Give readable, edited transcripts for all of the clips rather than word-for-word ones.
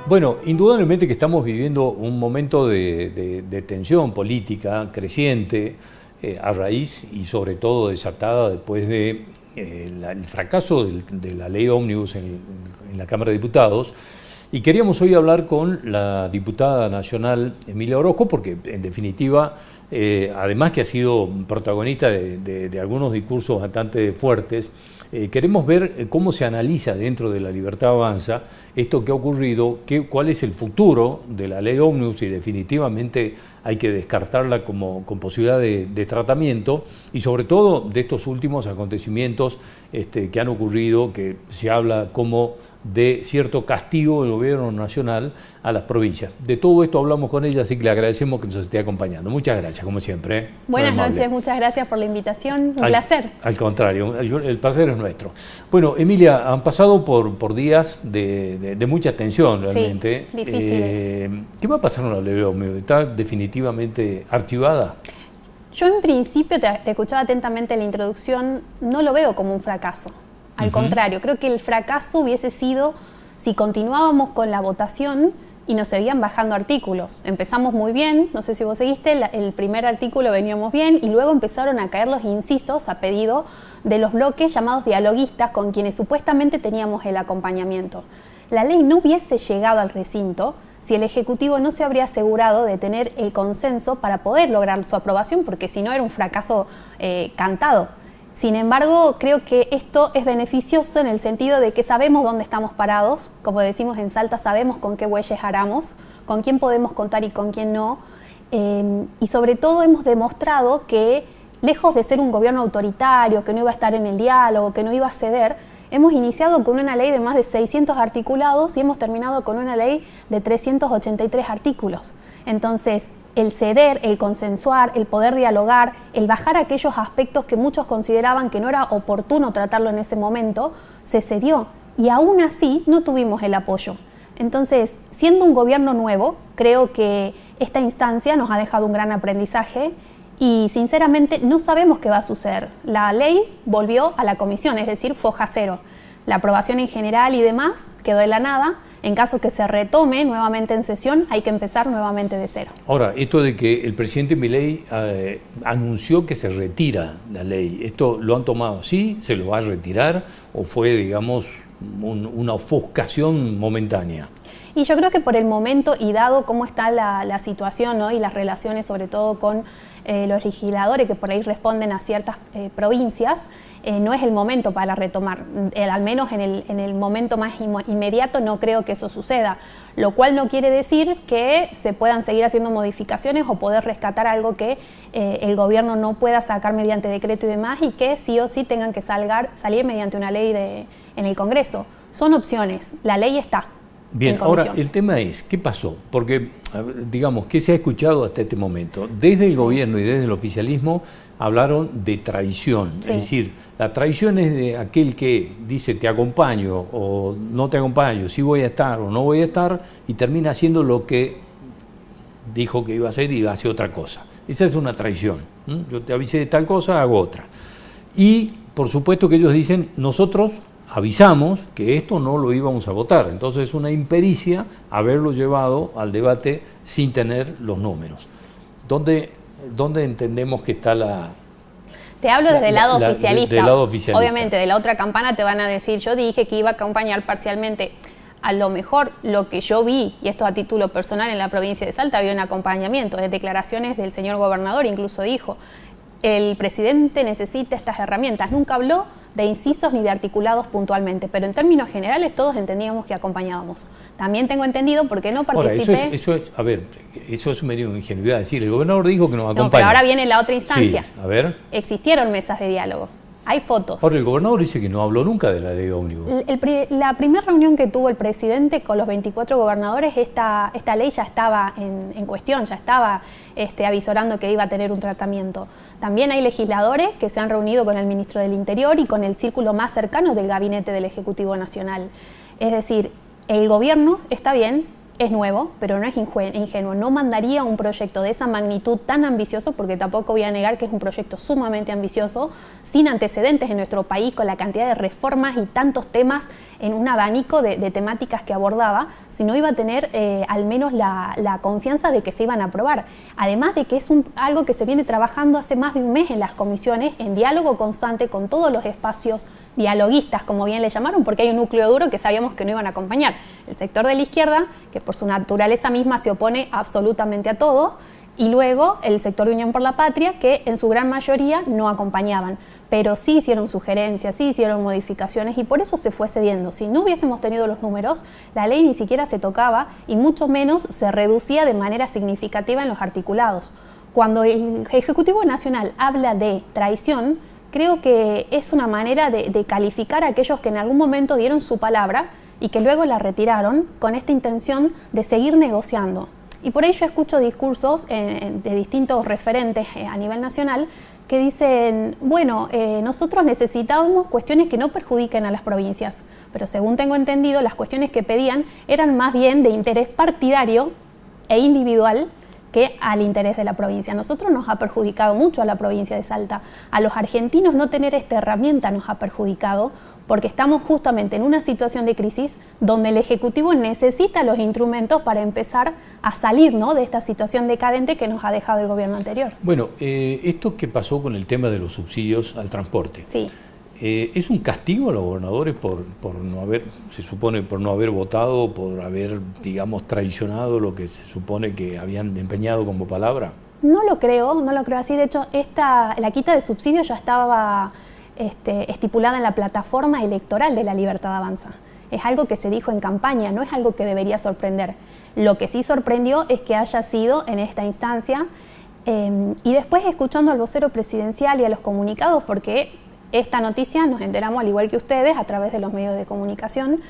Bueno, indudablemente que estamos viviendo un momento de tensión política creciente a raíz y sobre todo desatada después de el fracaso de la ley ómnibus en la Cámara de Diputados. Y queríamos hoy hablar con la diputada nacional Emilia Orozco porque en definitiva, además que ha sido protagonista de algunos discursos bastante fuertes, queremos ver cómo se analiza dentro de La Libertad Avanza esto que ha ocurrido, cuál es el futuro de la ley ómnibus y definitivamente hay que descartarla con posibilidad de tratamiento y sobre todo de estos últimos acontecimientos que han ocurrido, que se habla como de cierto castigo del gobierno nacional a las provincias. De todo esto hablamos con ella, así que le agradecemos que nos esté acompañando. Muchas gracias, como siempre. Buenas noches, muchas gracias por la invitación, un placer. Al contrario, el placer es nuestro. Bueno, Emilia, han pasado por días de mucha tensión realmente. Sí, difíciles. ¿Qué va a pasar con la ley ómnibus? ¿Está definitivamente archivada? Yo en principio, te escuchaba atentamente en la introducción, no lo veo como un fracaso. Al contrario, creo que el fracaso hubiese sido si continuábamos con la votación y nos seguían bajando artículos. Empezamos muy bien, no sé si vos seguiste, el primer artículo veníamos bien y luego empezaron a caer los incisos a pedido de los bloques llamados dialoguistas con quienes supuestamente teníamos el acompañamiento. La ley no hubiese llegado al recinto si el Ejecutivo no se habría asegurado de tener el consenso para poder lograr su aprobación, porque si no era un fracaso cantado. Sin embargo, creo que esto es beneficioso en el sentido de que sabemos dónde estamos parados, como decimos en Salta, sabemos con qué bueyes aramos, con quién podemos contar y con quién no, y sobre todo hemos demostrado que, lejos de ser un gobierno autoritario, que no iba a estar en el diálogo, que no iba a ceder, hemos iniciado con una ley de más de 600 articulados y hemos terminado con una ley de 383 artículos. Entonces, el ceder, el consensuar, el poder dialogar, el bajar aquellos aspectos que muchos consideraban que no era oportuno tratarlo en ese momento, se cedió y aún así no tuvimos el apoyo. Entonces, siendo un gobierno nuevo, creo que esta instancia nos ha dejado un gran aprendizaje y sinceramente no sabemos qué va a suceder. La ley volvió a la comisión, es decir, foja cero. La aprobación en general y demás quedó de la nada. En caso que se retome nuevamente en sesión, hay que empezar nuevamente de cero. Ahora, esto de que el presidente Milei anunció que se retira la ley, ¿esto lo han tomado así? ¿Se lo va a retirar? ¿O fue, digamos, una ofuscación momentánea? Y yo creo que por el momento, y dado cómo está la situación, ¿no? Y las relaciones sobre todo con los legisladores que por ahí responden a ciertas provincias, no es el momento para retomar, al menos en el momento más inmediato no creo que eso suceda, lo cual no quiere decir que se puedan seguir haciendo modificaciones o poder rescatar algo que el gobierno no pueda sacar mediante decreto y demás y que sí o sí tengan que salir mediante una ley en el Congreso. Son opciones, la ley está. Bien, ahora el tema es, ¿qué pasó? Porque, digamos, ¿qué se ha escuchado hasta este momento? Desde el gobierno y desde el oficialismo hablaron de traición, sí. Es decir, la traición es de aquel que dice te acompaño o no te acompaño, sí voy a estar o no voy a estar y termina haciendo lo que dijo que iba a hacer y hace otra cosa. Esa es una traición. Yo te avisé de tal cosa, hago otra. Y por supuesto que ellos dicen, nosotros avisamos que esto no lo íbamos a votar, entonces es una impericia haberlo llevado al debate sin tener los números. ¿Dónde entendemos que está la...? Te hablo desde el lado oficialista. Del lado oficialista. Obviamente, de la otra campana te van a decir, yo dije que iba a acompañar parcialmente. A lo mejor lo que yo vi, y esto a título personal en la provincia de Salta, había un acompañamiento de declaraciones del señor gobernador, incluso dijo, el presidente necesita estas herramientas. Nunca habló de incisos ni de articulados puntualmente, pero en términos generales todos entendíamos que acompañábamos. También tengo entendido por qué no participé. Ahora, eso es medio ingenuidad decir, el gobernador dijo que nos acompaña. No, pero ahora viene la otra instancia. Sí, a ver. Existieron mesas de diálogo. Hay fotos. Ahora, el gobernador dice que no habló nunca de la ley ómnibus. La primera reunión que tuvo el presidente con los 24 gobernadores, esta ley ya estaba en cuestión, ya estaba avisorando que iba a tener un tratamiento. También hay legisladores que se han reunido con el ministro del Interior y con el círculo más cercano del gabinete del Ejecutivo Nacional. Es decir, el gobierno está bien, es nuevo, pero no es ingenuo. No mandaría un proyecto de esa magnitud tan ambicioso, porque tampoco voy a negar que es un proyecto sumamente ambicioso, sin antecedentes en nuestro país, con la cantidad de reformas y tantos temas en un abanico de temáticas que abordaba, si no iba a tener al menos la confianza de que se iban a aprobar. Además de que es algo que se viene trabajando hace más de un mes en las comisiones, en diálogo constante con todos los espacios dialoguistas, como bien le llamaron, porque hay un núcleo duro que sabíamos que no iban a acompañar. El sector de la izquierda, que por su naturaleza misma se opone absolutamente a todo, y luego el sector de Unión por la Patria, que en su gran mayoría no acompañaban, pero sí hicieron sugerencias, sí hicieron modificaciones, y por eso se fue cediendo. Si no hubiésemos tenido los números, la ley ni siquiera se tocaba y mucho menos se reducía de manera significativa en los articulados. Cuando el Ejecutivo Nacional habla de traición, creo que es una manera de calificar a aquellos que en algún momento dieron su palabra y que luego la retiraron con esta intención de seguir negociando. Y por ello escucho discursos de distintos referentes a nivel nacional que dicen, bueno, nosotros necesitábamos cuestiones que no perjudiquen a las provincias, pero según tengo entendido, las cuestiones que pedían eran más bien de interés partidario e individual que al interés de la provincia. A nosotros nos ha perjudicado mucho a la provincia de Salta. A los argentinos no tener esta herramienta nos ha perjudicado, porque estamos justamente en una situación de crisis donde el Ejecutivo necesita los instrumentos para empezar a salir, ¿no?, de esta situación decadente que nos ha dejado el gobierno anterior. Bueno, esto que pasó con el tema de los subsidios al transporte, sí. ¿Es un castigo a los gobernadores por no haber, se supone, por no haber votado, por haber, digamos, traicionado lo que se supone que habían empeñado como palabra? No lo creo así. De hecho, la quita de subsidios ya estaba estipulada en la plataforma electoral de La Libertad Avanza. Es algo que se dijo en campaña, no es algo que debería sorprender. Lo que sí sorprendió es que haya sido en esta instancia, y después escuchando al vocero presidencial y a los comunicados, porque esta noticia nos enteramos al igual que ustedes a través de los medios de comunicación.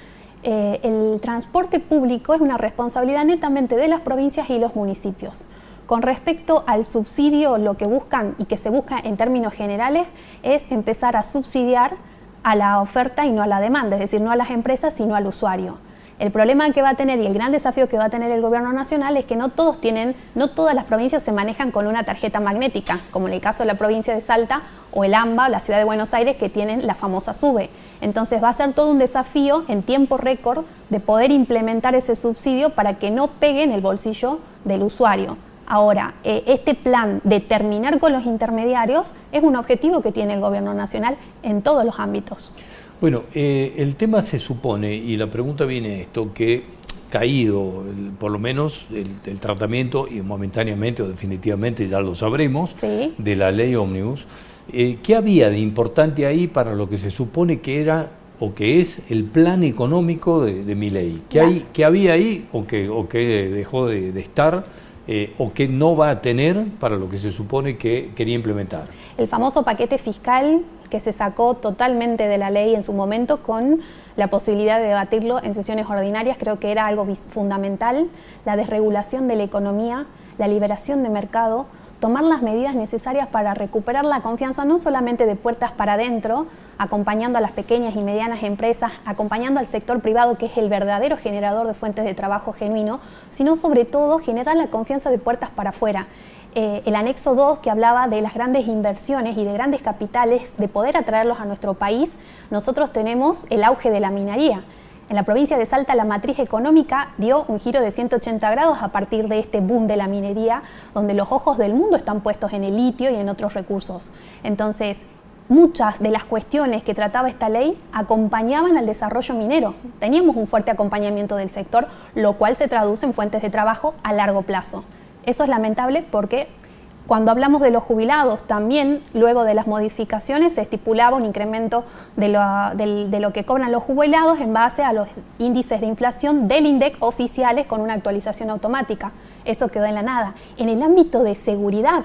El transporte público es una responsabilidad netamente de las provincias y los municipios. Con respecto al subsidio, lo que buscan y que se busca en términos generales es empezar a subsidiar a la oferta y no a la demanda, es decir, no a las empresas sino al usuario. El problema que va a tener y el gran desafío que va a tener el gobierno nacional es que no todas las provincias se manejan con una tarjeta magnética, como en el caso de la provincia de Salta o el AMBA o la ciudad de Buenos Aires, que tienen la famosa SUBE. Entonces va a ser todo un desafío en tiempo récord de poder implementar ese subsidio para que no pegue en el bolsillo del usuario. Ahora, este plan de terminar con los intermediarios es un objetivo que tiene el gobierno nacional en todos los ámbitos. Bueno, el tema se supone, y la pregunta viene esto, que caído por lo menos el tratamiento, y momentáneamente o definitivamente ya lo sabremos, sí, de la ley ómnibus, ¿qué había de importante ahí para lo que se supone que era o que es el plan económico de Milei? ¿Qué había ahí o que dejó de estar? ¿O que no va a tener para lo que se supone que quería implementar? El famoso paquete fiscal que se sacó totalmente de la ley en su momento con la posibilidad de debatirlo en sesiones ordinarias, creo que era algo fundamental. La desregulación de la economía, la liberación de mercado, tomar las medidas necesarias para recuperar la confianza no solamente de puertas para adentro, acompañando a las pequeñas y medianas empresas, acompañando al sector privado, que es el verdadero generador de fuentes de trabajo genuino, sino sobre todo generar la confianza de puertas para afuera. El anexo 2, que hablaba de las grandes inversiones y de grandes capitales, de poder atraerlos a nuestro país, nosotros tenemos el auge de la minería. En la provincia de Salta la matriz económica dio un giro de 180 grados a partir de este boom de la minería, donde los ojos del mundo están puestos en el litio y en otros recursos. Entonces, muchas de las cuestiones que trataba esta ley acompañaban al desarrollo minero. Teníamos un fuerte acompañamiento del sector, lo cual se traduce en fuentes de trabajo a largo plazo. Eso es lamentable porque cuando hablamos de los jubilados, también luego de las modificaciones se estipulaba un incremento de lo que cobran los jubilados en base a los índices de inflación del INDEC oficiales con una actualización automática. Eso quedó en la nada. En el ámbito de seguridad,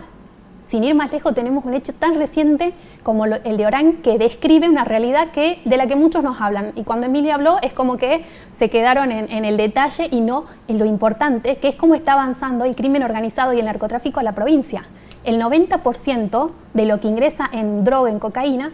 sin ir más lejos, tenemos un hecho tan reciente como el de Orán, que describe una realidad de la que muchos nos hablan. Y cuando Emilia habló, es como que se quedaron en el detalle y no en lo importante, que es cómo está avanzando el crimen organizado y el narcotráfico a la provincia. El 90% de lo que ingresa en droga, en cocaína,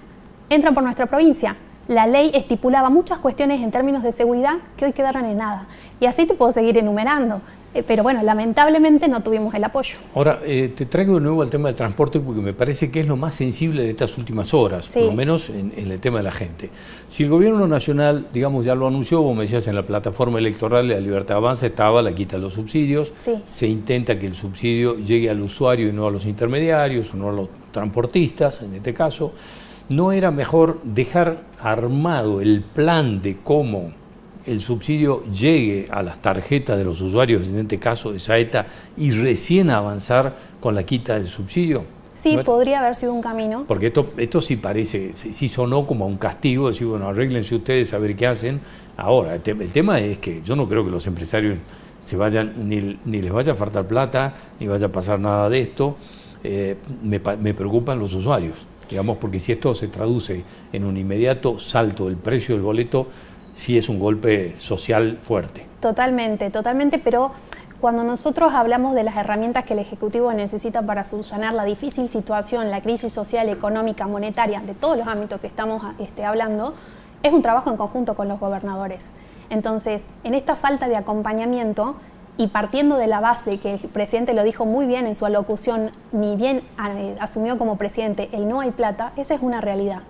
entra por nuestra provincia. la ley estipulaba muchas cuestiones en términos de seguridad que hoy quedaron en nada. Y así te puedo seguir enumerando. Pero bueno, lamentablemente no tuvimos el apoyo. Ahora, te traigo de nuevo al tema del transporte porque me parece que es lo más sensible de estas últimas horas, sí, por lo menos en el tema de la gente. Si el gobierno nacional, digamos, ya lo anunció, como me decías, en la plataforma electoral de la Libertad Avanza estaba la quita de los subsidios, sí, se intenta que el subsidio llegue al usuario y no a los intermediarios o no a los transportistas, en este caso. ¿No era mejor dejar armado el plan de cómo el subsidio llegue a las tarjetas de los usuarios, en este caso de Saeta, y recién avanzar con la quita del subsidio? Sí, ¿no? Podría haber sido un camino. Porque esto sí parece, sí sonó como un castigo, decir, bueno, arréglense ustedes a ver qué hacen. Ahora, el tema es que yo no creo que los empresarios se vayan, ni les vaya a faltar plata, ni vaya a pasar nada de esto. Me preocupan los usuarios, digamos, porque si esto se traduce en un inmediato salto del precio del boleto, sí es un golpe social fuerte. Totalmente, totalmente, pero cuando nosotros hablamos de las herramientas que el Ejecutivo necesita para subsanar la difícil situación, la crisis social, económica, monetaria, de todos los ámbitos que estamos hablando, es un trabajo en conjunto con los gobernadores. Entonces, en esta falta de acompañamiento y partiendo de la base que el presidente lo dijo muy bien en su alocución, ni bien asumió como presidente el no hay plata, esa es una realidad.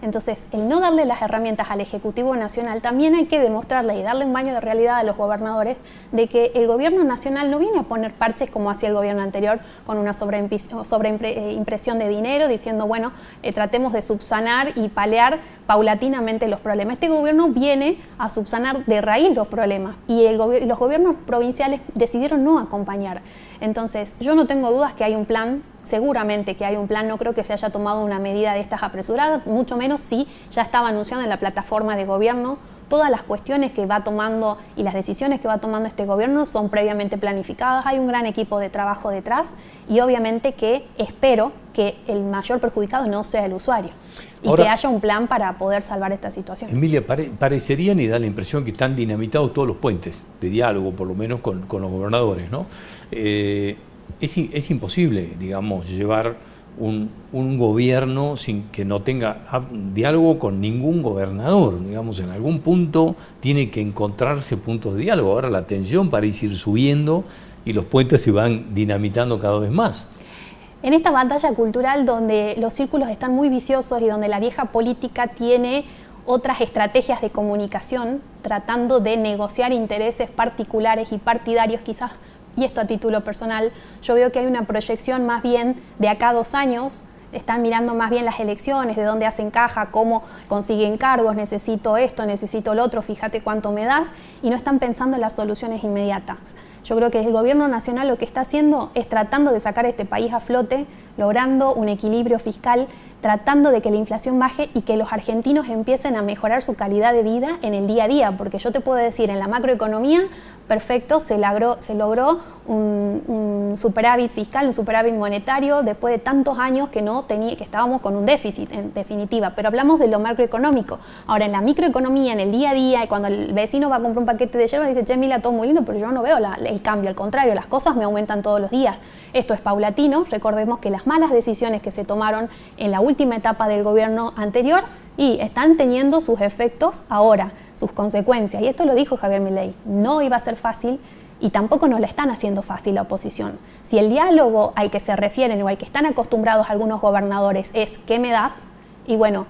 Entonces, el no darle las herramientas al Ejecutivo Nacional, también hay que demostrarle y darle un baño de realidad a los gobernadores de que el gobierno nacional no viene a poner parches como hacía el gobierno anterior con una sobreimpresión de dinero, diciendo, bueno, tratemos de subsanar y paliar paulatinamente los problemas. Este gobierno viene a subsanar de raíz los problemas y los gobiernos provinciales decidieron no acompañar. Entonces, yo no tengo dudas que hay un plan. Seguramente que hay un plan, no creo que se haya tomado una medida de estas apresuradas, mucho menos si ya estaba anunciado en la plataforma de gobierno. Todas las cuestiones que va tomando y las decisiones que va tomando este gobierno son previamente planificadas, hay un gran equipo de trabajo detrás y obviamente que espero que el mayor perjudicado no sea el usuario y ahora, que haya un plan para poder salvar esta situación. Emilia, parecerían y da la impresión que están dinamitados todos los puentes de diálogo, por lo menos con los gobernadores, ¿no? Es imposible, digamos, llevar un gobierno sin que no tenga diálogo con ningún gobernador. Digamos, en algún punto tiene que encontrarse puntos de diálogo. Ahora la tensión parece ir subiendo y los puentes se van dinamitando cada vez más. En esta batalla cultural donde los círculos están muy viciosos y donde la vieja política tiene otras estrategias de comunicación, tratando de negociar intereses particulares y partidarios quizás, y esto a título personal, yo veo que hay una proyección más bien de acá a 2 años, están mirando más bien las elecciones, de dónde hacen caja, cómo consiguen cargos, necesito esto, necesito lo otro, fíjate cuánto me das, y no están pensando en las soluciones inmediatas. Yo creo que el gobierno nacional lo que está haciendo es tratando de sacar este país a flote, logrando un equilibrio fiscal, tratando de que la inflación baje y que los argentinos empiecen a mejorar su calidad de vida en el día a día, porque yo te puedo decir, en la macroeconomía, perfecto, se logró un superávit fiscal, un superávit monetario, después de tantos años que estábamos con un déficit, en definitiva, pero hablamos de lo macroeconómico. Ahora, en la microeconomía, en el día a día, y cuando el vecino va a comprar un paquete de yerba, dice, che, Mila, todo muy lindo, pero yo no veo el cambio, al contrario, las cosas me aumentan todos los días. Esto es paulatino, recordemos que las malas decisiones que se tomaron en la última etapa del gobierno anterior y están teniendo sus efectos ahora, sus consecuencias. Y esto lo dijo Javier Milei, no iba a ser fácil y tampoco nos la están haciendo fácil la oposición. Si el diálogo al que se refieren o al que están acostumbrados algunos gobernadores es ¿qué me das? Y bueno,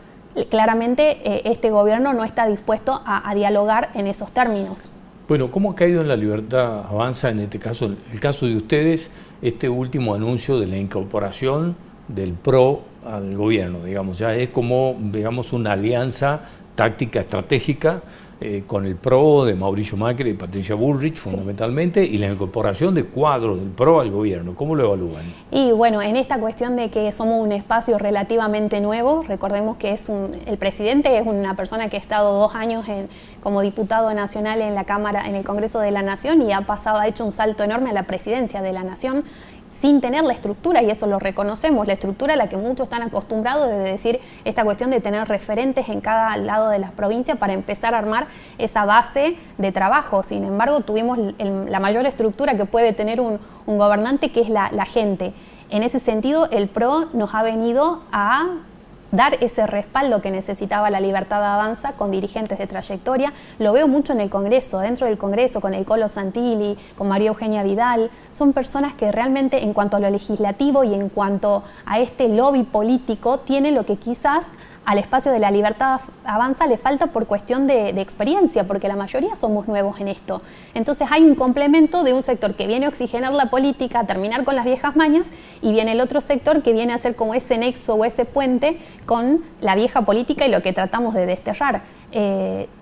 claramente este gobierno no está dispuesto a dialogar en esos términos. Bueno, ¿cómo ha caído en la Libertad Avanza, en este caso, el caso de ustedes, este último anuncio de la incorporación del PRO al gobierno? Digamos, ya es como, digamos, una alianza táctica estratégica con el PRO de Mauricio Macri y Patricia Bullrich, fundamentalmente, sí, y la incorporación de cuadros del PRO al gobierno. ¿Cómo lo evalúan? Y bueno, en esta cuestión de que somos un espacio relativamente nuevo, recordemos que el presidente es una persona que ha estado 2 años como diputado nacional en la Cámara, en el Congreso de la Nación, y ha hecho un salto enorme a la presidencia de la Nación, sin tener la estructura, y eso lo reconocemos, la estructura a la que muchos están acostumbrados de decir esta cuestión de tener referentes en cada lado de las provincias para empezar a armar esa base de trabajo. Sin embargo, tuvimos la mayor estructura que puede tener un gobernante, que es la gente. En ese sentido, el PRO nos ha venido a dar ese respaldo que necesitaba la Libertad Avanza con dirigentes de trayectoria. Lo veo mucho en el Congreso, dentro del Congreso, con el Colo Santilli, con María Eugenia Vidal. Son personas que realmente, en cuanto a lo legislativo y en cuanto a este lobby político, tienen lo que quizás al espacio de la Libertad Avanza le falta por cuestión de experiencia, porque la mayoría somos nuevos en esto. Entonces hay un complemento de un sector que viene a oxigenar la política, a terminar con las viejas mañas, y viene el otro sector que viene a hacer como ese nexo o ese puente con la vieja política y lo que tratamos de desterrar.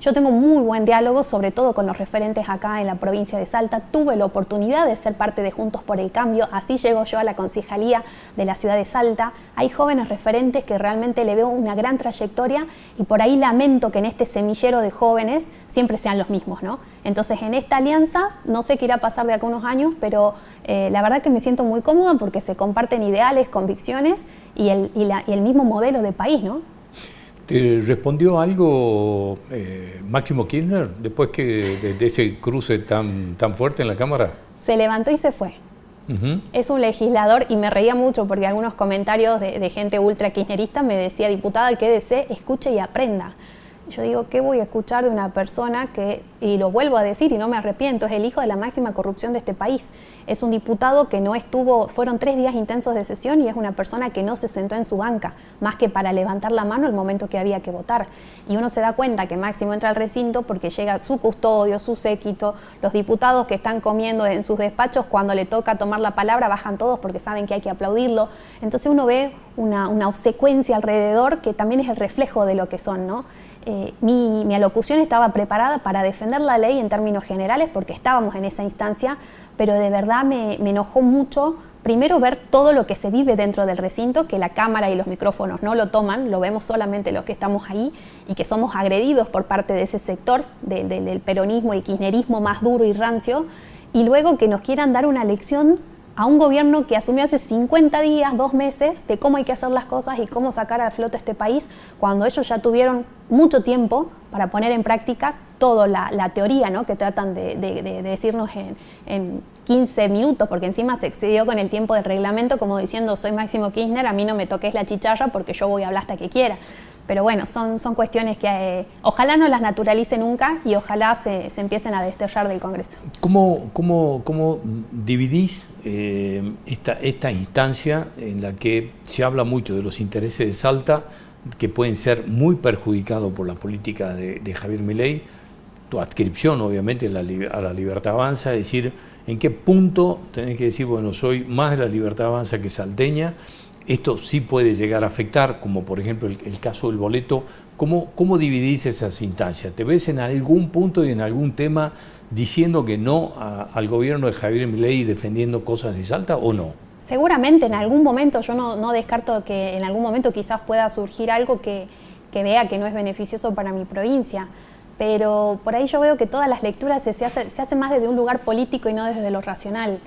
Yo tengo muy buen diálogo, sobre todo con los referentes acá en la provincia de Salta. Tuve la oportunidad de ser parte de Juntos por el Cambio, así llego yo a la concejalía de la ciudad de Salta. Hay jóvenes referentes que realmente le veo una gran trayectoria, y por ahí lamento que en este semillero de jóvenes siempre sean los mismos, ¿no? Entonces, en esta alianza, no sé qué irá a pasar de acá a unos años, pero la verdad que me siento muy cómoda porque se comparten ideales, convicciones y el mismo modelo de país, ¿no? ¿Te respondió algo Máximo Kirchner después de ese cruce tan fuerte en la Cámara? Se levantó y se fue. Es un legislador, y me reía mucho porque algunos comentarios de gente ultra kirchnerista me decía: diputada, quédese, escuche y aprenda. Yo digo, ¿qué voy a escuchar de una persona que, y lo vuelvo a decir y no me arrepiento, es el hijo de la máxima corrupción de este país? Es un diputado que no estuvo, fueron 3 días intensos de sesión, y es una persona que no se sentó en su banca, más que para levantar la mano el momento que había que votar. Y uno se da cuenta que Máximo entra al recinto porque llega su custodio, su séquito, los diputados que están comiendo en sus despachos, cuando le toca tomar la palabra bajan todos porque saben que hay que aplaudirlo. Entonces uno ve una obsecuencia alrededor que también es el reflejo de lo que son, ¿no? Mi alocución estaba preparada para defender la ley en términos generales porque estábamos en esa instancia, pero de verdad me enojó mucho, primero, ver todo lo que se vive dentro del recinto, que la cámara y los micrófonos no lo toman, lo vemos solamente los que estamos ahí, y que somos agredidos por parte de ese sector del peronismo y kirchnerismo más duro y rancio, y luego que nos quieran dar una lección a un gobierno que asumió hace 50 días, 2 meses, de cómo hay que hacer las cosas y cómo sacar a flote este país, cuando ellos ya tuvieron mucho tiempo para poner en práctica toda la teoría, ¿no?, que tratan de decirnos en 15 minutos, porque encima se excedió con el tiempo del reglamento, como diciendo: soy Máximo Kirchner, a mí no me toques la chicharra porque yo voy a hablar hasta que quiera. Pero bueno, son cuestiones que ojalá no las naturalice nunca, y ojalá se empiecen a desterrar del Congreso. ¿Cómo dividís esta instancia en la que se habla mucho de los intereses de Salta, que pueden ser muy perjudicados por la política de Javier Milei, tu adscripción obviamente a la Libertad Avanza, es decir, en qué punto tenés que decir, bueno, soy más de la Libertad Avanza que salteña? Esto sí puede llegar a afectar, como por ejemplo el caso del boleto. ¿Cómo dividís esas instancias? ¿Te ves en algún punto y en algún tema diciendo que no al gobierno de Javier Milei, defendiendo cosas de Salta, o no? Seguramente en algún momento, yo no descarto que en algún momento quizás pueda surgir algo que vea que no es beneficioso para mi provincia, pero por ahí yo veo que todas las lecturas se hacen más desde un lugar político y no desde lo racional.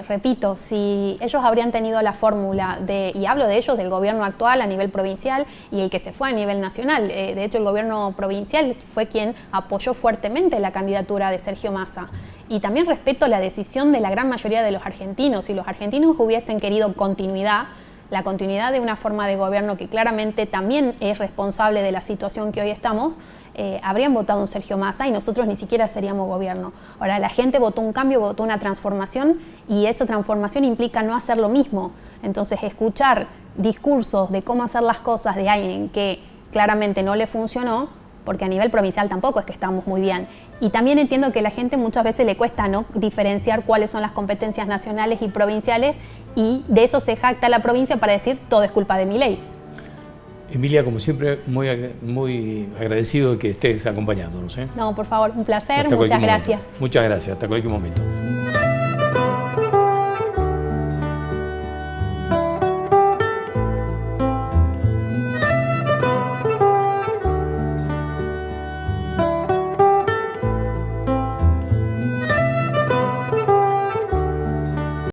Repito, si ellos habrían tenido la fórmula y hablo de ellos, del gobierno actual a nivel provincial y el que se fue a nivel nacional, de hecho el gobierno provincial fue quien apoyó fuertemente la candidatura de Sergio Massa, y también respeto la decisión de la gran mayoría de los argentinos. Si los argentinos hubiesen querido continuidad, la continuidad de una forma de gobierno que claramente también es responsable de la situación que hoy estamos, habrían votado un Sergio Massa y nosotros ni siquiera seríamos gobierno. Ahora, la gente votó un cambio, votó una transformación, y esa transformación implica no hacer lo mismo. Entonces, escuchar discursos de cómo hacer las cosas de alguien que claramente no le funcionó, porque a nivel provincial tampoco es que estamos muy bien. Y también entiendo que a la gente muchas veces le cuesta, ¿no?, diferenciar cuáles son las competencias nacionales y provinciales, y de eso se jacta la provincia para decir todo es culpa de Milei. Emilia, como siempre, muy agradecido de que estés acompañándonos. No, por favor, un placer, muchas gracias. Muchas gracias, hasta cualquier momento.